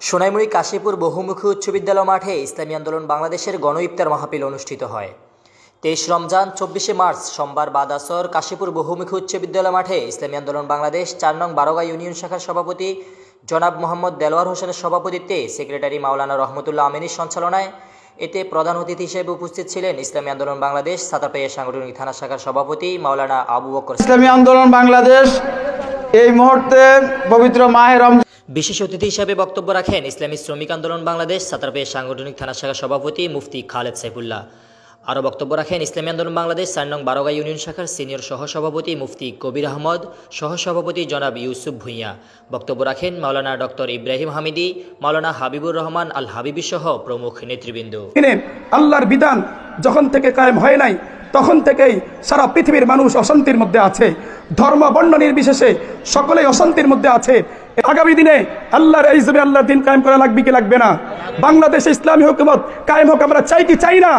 সোনাইমুড়ি কাশীপুর বহুমুখী উচ্চ বিদ্যালয় মাঠে ইসলামী আন্দোলন বাংলাদেশের গণ ইফতার মাহফিল অনুষ্ঠিত হয়। 23 রমজান 24 মার্চ সোমবার বাদ আসর কাশীপুর বহুমুখী উচ্চ বিদ্যালয় মাঠে ইসলামী আন্দোলন বাংলাদেশ 4 নং বারোগাঁ ইউনিয়ন শাখার সভাপতি জনাব মোহাম্মদ দেলোয়ার হোসেনের সভাপতিত্বে সেক্রেটারি মাওলানা রহমতুল্লাহ আমিনীর সঞ্চালনায় এতে প্রধান অতিথি হিসেবে উপস্থিত ছিলেন ইসলামী আন্দোলন বাংলাদেশ সাতারপাইয়া সাংগঠনিক থানা শাখার সভাপতি মাওলানা আবু বকর। ইসলামী আন্দোলন বাংলাদেশ এই মুহূর্তে পবিত্র মাহে রমজান বিশেষ অতিথি হিসেবে বক্তব্য রাখেন ইসলামী শ্রমিক আন্দোলন বাংলাদেশ সাতারপাইয়া সাংগঠনিক থানা শাখার সভাপতি মুফতি খালেদ সাইফুল্লাহ। আরও বক্তব্য রাখেন ইসলামী আন্দোলন বাংলাদেশ 4 নং বারোগাঁ ইউনিয়ন শাখার সিনিয়র সহসভাপতি মুফতি কবির আহমদ, সহসভাপতি জনাব ইউসুফ ভুঁইয়া। বক্তব্য রাখেন মাওলানা ডক্টর ইব্রাহিম হামিদি, মাওলানা হাবিবুর রহমান আল হাবিবি সহ প্রমুখ নেতৃবৃন্দ। আল্লাহর বিধান যখন থেকে কায়েম হয় নাই তখন থেকেই সারা পৃথিবীর মানুষ অশান্তির মধ্যে আছে, ধর্ম বর্ণ নির্বিশেষে সকলেই অশান্তির মধ্যে আছে। আগামী দিনে আল্লাহর এই জমিনে আল্লাহর দিন কায়েম করা লাগবে কি লাগবে না? বাংলাদেশে ইসলামী হুকুমত কায়েম হোক আমরা চাই কি চাই না?